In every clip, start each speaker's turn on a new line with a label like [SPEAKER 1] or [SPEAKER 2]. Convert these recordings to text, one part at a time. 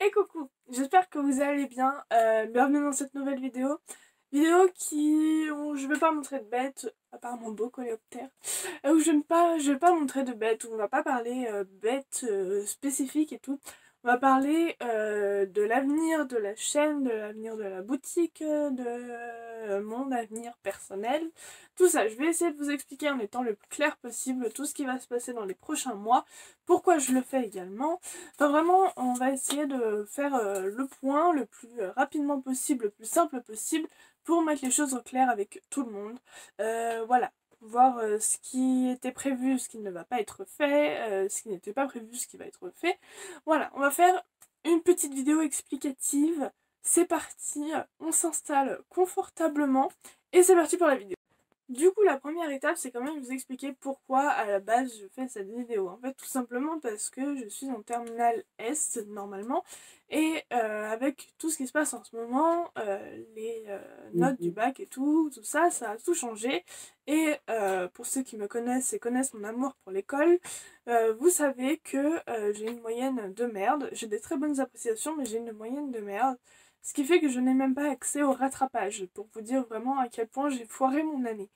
[SPEAKER 1] Et coucou, j'espère que vous allez bien, bienvenue dans cette nouvelle vidéo. Vidéo où je vais pas montrer de bêtes, à part mon beau coléoptère, où je vais pas montrer de bêtes, où on va pas parler bêtes spécifiques et tout. On va parler de l'avenir de la chaîne, de l'avenir de la boutique, de mon avenir personnel. Tout ça, je vais essayer de vous expliquer en étant le plus clair possible tout ce qui va se passer dans les prochains mois, pourquoi je le fais également. Enfin vraiment, on va essayer de faire le point le plus rapidement possible, le plus simple possible, pour mettre les choses au clair avec tout le monde. Voilà, voir ce qui était prévu, ce qui ne va pas être fait, ce qui n'était pas prévu, ce qui va être fait. Voilà, on va faire une petite vidéo explicative. C'est parti, on s'installe confortablement et c'est parti pour la vidéo. Du coup, la première étape, c'est quand même vous expliquer pourquoi à la base je fais cette vidéo. En fait, tout simplement parce que je suis en terminale S normalement, et avec tout ce qui se passe en ce moment, les notes du bac et tout ça, ça a tout changé. Et pour ceux qui me connaissent et connaissent mon amour pour l'école, vous savez que j'ai une moyenne de merde. J'ai des très bonnes appréciations, mais j'ai une moyenne de merde. Ce qui fait que je n'ai même pas accès au rattrapage, pour vous dire vraiment à quel point j'ai foiré mon année.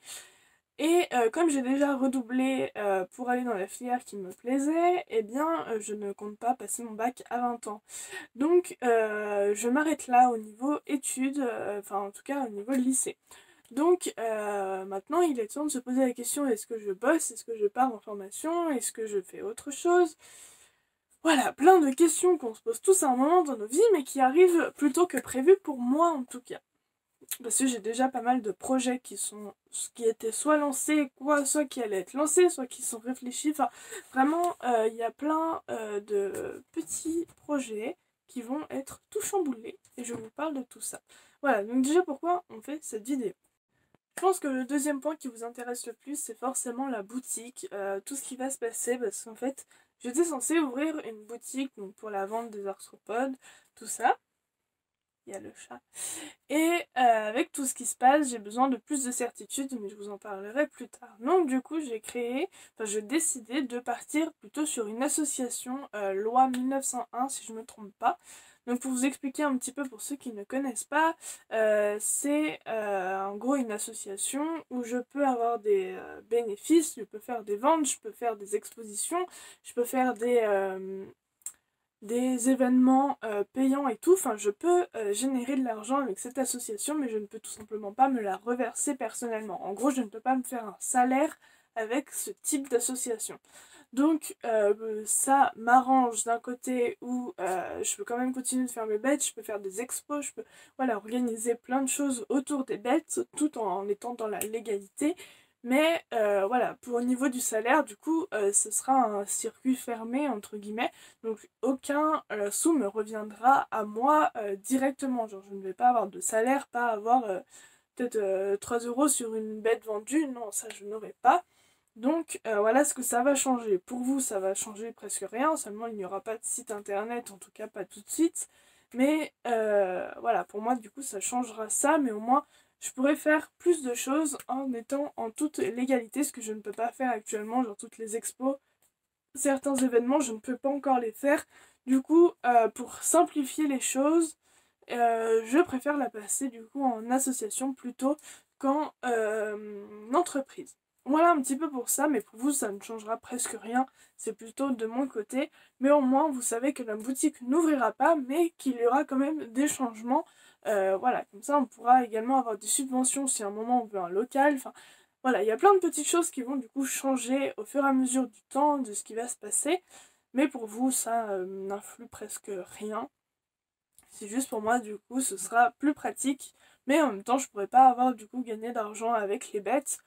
[SPEAKER 1] Et comme j'ai déjà redoublé pour aller dans la filière qui me plaisait, eh bien je ne compte pas passer mon bac à 20 ans. Donc je m'arrête là au niveau études, enfin en tout cas au niveau lycée. Donc maintenant il est temps de se poser la question, est-ce que je bosse, est-ce que je pars en formation, est-ce que je fais autre chose? Voilà, plein de questions qu'on se pose tous à un moment dans nos vies, mais qui arrivent plus tôt que prévu pour moi en tout cas. Parce que j'ai déjà pas mal de projets qui étaient soit lancés, soit qui allaient être lancés, soit qui sont réfléchis. Enfin, vraiment, il y a plein de petits projets qui vont être tout chamboulés. Et je vous parle de tout ça. Voilà, donc déjà pourquoi on fait cette vidéo. Je pense que le deuxième point qui vous intéresse le plus, c'est forcément la boutique, tout ce qui va se passer, parce qu'en fait, j'étais censée ouvrir une boutique donc pour la vente des arthropodes, tout ça. Il y a le chat. Et avec tout ce qui se passe, j'ai besoin de plus de certitude, mais je vous en parlerai plus tard. Donc du coup, j'ai décidé de partir plutôt sur une association loi 1901, si je ne me trompe pas. Donc pour vous expliquer un petit peu pour ceux qui ne connaissent pas, c'est en gros une association où je peux avoir des bénéfices, je peux faire des ventes, je peux faire des expositions, je peux faire des événements payants et tout, enfin je peux générer de l'argent avec cette association, mais je ne peux tout simplement pas me la reverser personnellement. En gros, je ne peux pas me faire un salaire avec ce type d'association. Donc ça m'arrange d'un côté où je peux quand même continuer de faire mes bêtes, je peux faire des expos, je peux voilà, organiser plein de choses autour des bêtes tout en étant dans la légalité. Mais voilà, pour au niveau du salaire, du coup, ce sera un circuit fermé, entre guillemets. Donc aucun sou me reviendra à moi directement. Genre je ne vais pas avoir de salaire, pas avoir peut-être 3 euros sur une bête vendue. Non, ça je n'aurai pas. Donc voilà ce que ça va changer. Pour vous, ça va changer presque rien. Seulement il n'y aura pas de site internet, en tout cas pas tout de suite. Mais voilà, pour moi du coup ça changera ça. Mais au moins je pourrais faire plus de choses en étant en toute légalité. Ce que je ne peux pas faire actuellement. Genre toutes les expos, certains événements, je ne peux pas encore les faire. Du coup, pour simplifier les choses, je préfère la passer du coup en association plutôt qu'en entreprise. Voilà un petit peu pour ça, mais pour vous ça ne changera presque rien, c'est plutôt de mon côté. Mais au moins vous savez que la boutique n'ouvrira pas, mais qu'il y aura quand même des changements. Voilà, comme ça on pourra également avoir des subventions si à un moment on veut un local. Enfin, voilà, il y a plein de petites choses qui vont du coup changer au fur et à mesure du temps, de ce qui va se passer. Mais pour vous, ça n'influe presque rien. C'est juste pour moi, du coup, ce sera plus pratique. Mais en même temps, je pourrais pas avoir du coup gagné d'argent avec les bêtes.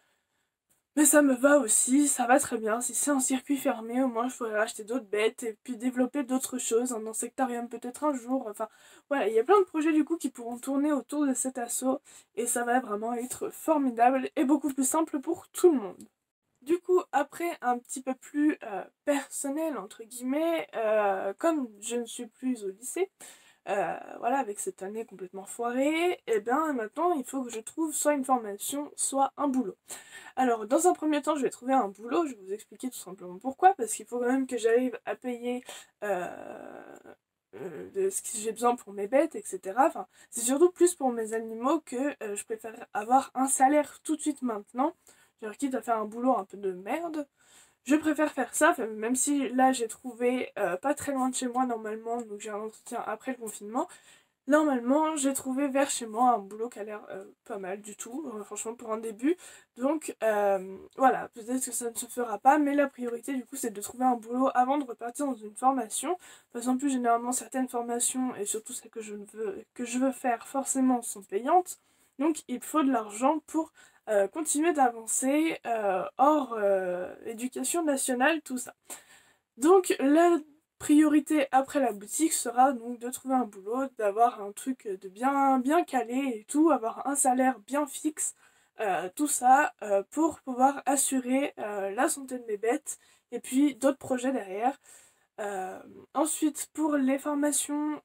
[SPEAKER 1] Mais ça me va aussi, ça va très bien. Si c'est un circuit fermé, au moins je pourrais acheter d'autres bêtes et puis développer d'autres choses, un insectarium peut-être un jour. Enfin, voilà, il y a plein de projets du coup qui pourront tourner autour de cet assaut et ça va vraiment être formidable et beaucoup plus simple pour tout le monde. Du coup, après un petit peu plus personnel, entre guillemets, comme je ne suis plus au lycée, voilà, avec cette année complètement foirée, et bien maintenant il faut que je trouve soit une formation, soit un boulot. Alors, dans un premier temps, je vais trouver un boulot, je vais vous expliquer tout simplement pourquoi, parce qu'il faut quand même que j'arrive à payer de ce que j'ai besoin pour mes bêtes, etc. Enfin, c'est surtout plus pour mes animaux que je préfère avoir un salaire tout de suite maintenant. Genre, quitte à faire un boulot un peu de merde, je préfère faire ça, enfin, même si là j'ai trouvé pas très loin de chez moi normalement, donc j'ai un entretien après le confinement. Normalement, j'ai trouvé vers chez moi un boulot qui a l'air pas mal du tout, franchement pour un début. Donc voilà, peut-être que ça ne se fera pas, mais la priorité du coup c'est de trouver un boulot avant de repartir dans une formation. Parce qu'en plus généralement certaines formations, et surtout celles que je veux faire forcément sont payantes. Donc il faut de l'argent pour continuer d'avancer hors éducation nationale, tout ça. Donc la priorité après la boutique sera donc de trouver un boulot, d'avoir un truc de bien calé et tout, avoir un salaire bien fixe, tout ça pour pouvoir assurer la santé de mes bêtes et puis d'autres projets derrière. Euh, Ensuite, pour les formations,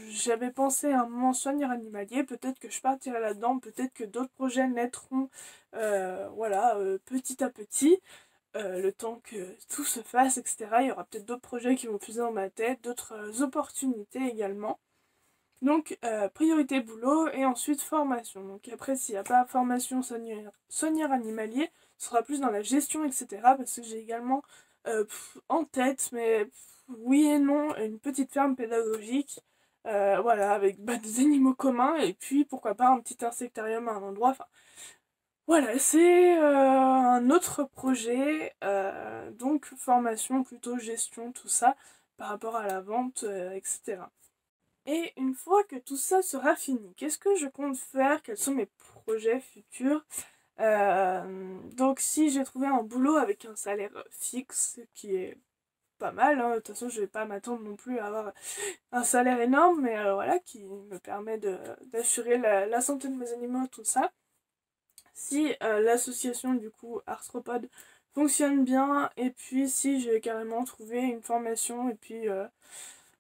[SPEAKER 1] j'avais pensé à un moment soigneur animalier, peut-être que je partirai là-dedans, peut-être que d'autres projets naîtront voilà, petit à petit le temps que tout se fasse, etc. Il y aura peut-être d'autres projets qui vont fuser dans ma tête, d'autres opportunités également. Donc, priorité boulot et ensuite formation. Donc après, s'il n'y a pas formation soigneur animalier, ce sera plus dans la gestion, etc. Parce que j'ai également en tête, mais oui et non, une petite ferme pédagogique. Voilà, avec des animaux communs et puis pourquoi pas un petit insectarium à un endroit. Enfin, voilà, c'est un autre projet, donc formation, plutôt gestion, tout ça, par rapport à la vente, etc. Et une fois que tout ça sera fini, qu'est-ce que je compte faire? Quels sont mes projets futurs? Donc si j'ai trouvé un boulot avec un salaire fixe, qui est pas mal, hein, de toute façon je vais pas m'attendre non plus à avoir un salaire énorme, mais voilà, qui me permet d'assurer la santé de mes animaux, tout ça. Si l'association du coup Arthropod fonctionne bien et puis si j'ai carrément trouvé une formation et puis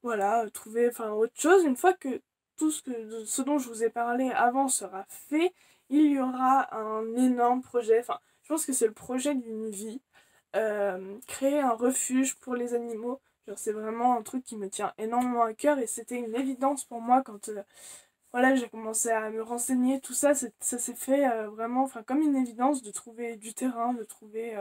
[SPEAKER 1] voilà, trouver enfin autre chose, une fois que ce dont je vous ai parlé avant sera fait, il y aura un énorme projet, enfin je pense que c'est le projet d'une vie, créer un refuge pour les animaux. Genre c'est vraiment un truc qui me tient énormément à cœur et c'était une évidence pour moi quand voilà, j'ai commencé à me renseigner, tout ça, ça s'est fait vraiment enfin, comme une évidence de trouver du terrain, de trouver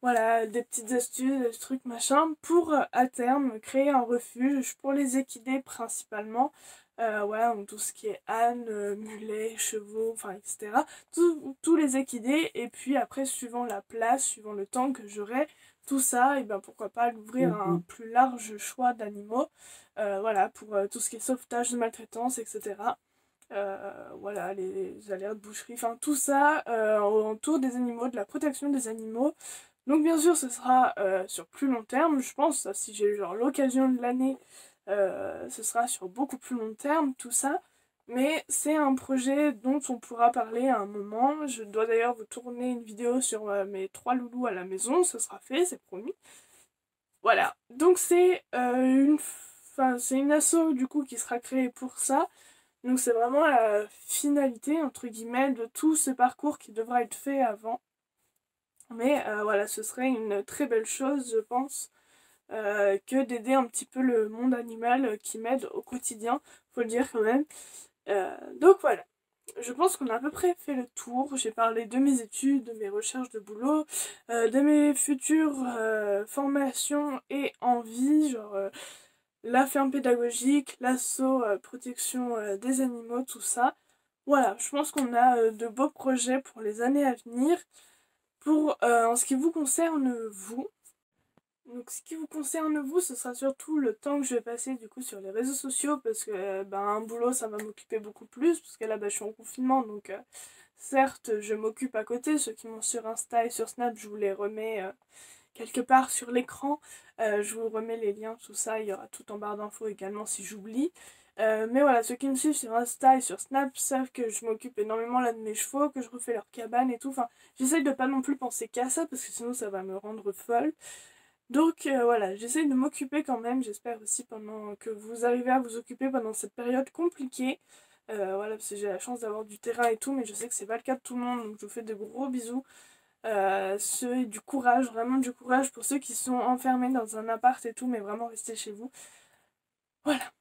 [SPEAKER 1] voilà, des petites astuces, des trucs machin, pour à terme créer un refuge pour les équidés principalement. Voilà, donc tout ce qui est ânes, mulets, chevaux, enfin etc. Tous les équidés, et puis après, suivant la place, suivant le temps que j'aurai, tout ça, et ben pourquoi pas l'ouvrir à un plus large choix d'animaux. Voilà, pour tout ce qui est sauvetage de maltraitance, etc. Voilà, les alertes boucherie, enfin tout ça autour des animaux, de la protection des animaux. Donc bien sûr ce sera sur plus long terme, je pense, si j'ai genre l'occasion de l'année, ce sera sur beaucoup plus long terme tout ça. Mais c'est un projet dont on pourra parler à un moment. Je dois d'ailleurs vous tourner une vidéo sur mes 3 loulous à la maison, ce sera fait, c'est promis. Voilà, donc c'est une asso du coup qui sera créée pour ça. Donc c'est vraiment la finalité, entre guillemets, de tout ce parcours qui devra être fait avant. Mais voilà, ce serait une très belle chose, je pense, que d'aider un petit peu le monde animal qui m'aide au quotidien, faut le dire quand même. Donc voilà, je pense qu'on a à peu près fait le tour. J'ai parlé de mes études, de mes recherches de boulot, de mes futures formations et envies, genre la ferme pédagogique, l'asso protection des animaux, tout ça. Voilà, je pense qu'on a de beaux projets pour les années à venir. Pour en ce qui vous concerne vous, donc ce qui vous concerne vous, ce sera surtout le temps que je vais passer du coup sur les réseaux sociaux parce que ben, un boulot ça va m'occuper beaucoup plus parce que là bah, je suis en confinement donc certes je m'occupe à côté, ceux qui m'ont sur Insta et sur Snap je vous les remets quelque part sur l'écran. Je vous remets les liens, tout ça, il y aura tout en barre d'infos également si j'oublie. Mais voilà, ceux qui me suivent sur Insta et sur Snap savent que je m'occupe énormément là de mes chevaux, que je refais leur cabane et tout. Enfin, j'essaye de pas non plus penser qu'à ça parce que sinon ça va me rendre folle. Donc voilà, j'essaye de m'occuper quand même. J'espère aussi pendant que vous arrivez à vous occuper pendant cette période compliquée. Voilà, parce que j'ai la chance d'avoir du terrain et tout, mais je sais que c'est pas le cas de tout le monde, donc je vous fais de gros bisous. Du courage, vraiment du courage pour ceux qui sont enfermés dans un appart et tout, mais vraiment restez chez vous. Voilà.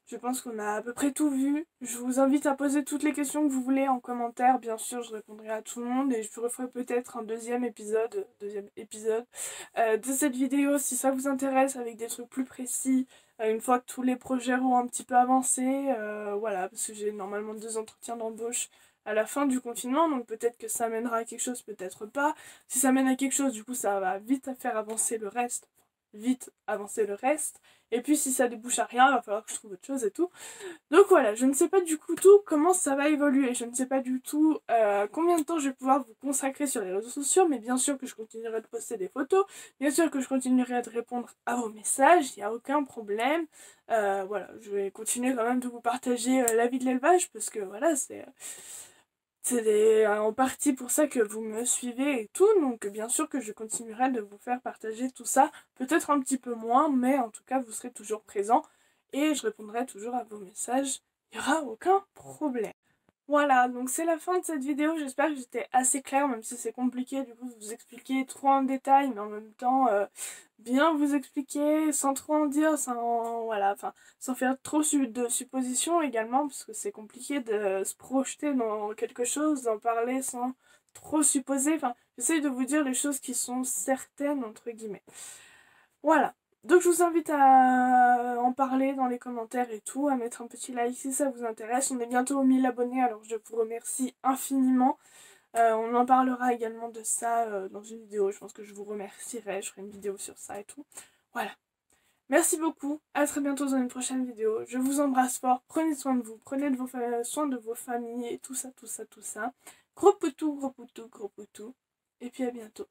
[SPEAKER 1] Je pense qu'on a à peu près tout vu. Je vous invite à poser toutes les questions que vous voulez en commentaire. Bien sûr, je répondrai à tout le monde et je referai peut-être un deuxième épisode de cette vidéo si ça vous intéresse, avec des trucs plus précis, une fois que tous les projets auront un petit peu avancé. Voilà, parce que j'ai normalement 2 entretiens d'embauche à la fin du confinement, donc peut-être que ça mènera à quelque chose, peut-être pas. Si ça mène à quelque chose, du coup ça va vite faire avancer le reste. Et puis si ça débouche à rien, il va falloir que je trouve autre chose et tout. Donc voilà, je ne sais pas du tout comment ça va évoluer. Je ne sais pas du tout combien de temps je vais pouvoir vous consacrer sur les réseaux sociaux. Mais bien sûr que je continuerai de poster des photos. Bien sûr que je continuerai de répondre à vos messages. Il n'y a aucun problème. Voilà, je vais continuer quand même de vous partager la vie de l'élevage. Parce que voilà, c'est en partie pour ça que vous me suivez et tout, donc bien sûr que je continuerai de vous faire partager tout ça, peut-être un petit peu moins, mais en tout cas vous serez toujours présents et je répondrai toujours à vos messages, il n'y aura aucun problème. Voilà, donc c'est la fin de cette vidéo, j'espère que j'étais assez claire, même si c'est compliqué du coup de vous expliquer trop en détail, mais en même temps bien vous expliquer sans trop en dire, voilà, enfin, sans faire trop de suppositions également, parce que c'est compliqué de se projeter dans quelque chose, d'en parler sans trop supposer, enfin, j'essaye de vous dire les choses qui sont certaines, entre guillemets. Voilà. Donc je vous invite à en parler dans les commentaires et tout, à mettre un petit like si ça vous intéresse. On est bientôt aux 1000 abonnés, alors je vous remercie infiniment. On en parlera également de ça dans une vidéo, je pense que je vous remercierai, je ferai une vidéo sur ça et tout. Voilà. Merci beaucoup, à très bientôt dans une prochaine vidéo. Je vous embrasse fort, prenez soin de vous, prenez soin de vos familles et tout ça, tout ça, tout ça. Gros poutou, gros poutou, gros poutou. Et puis à bientôt.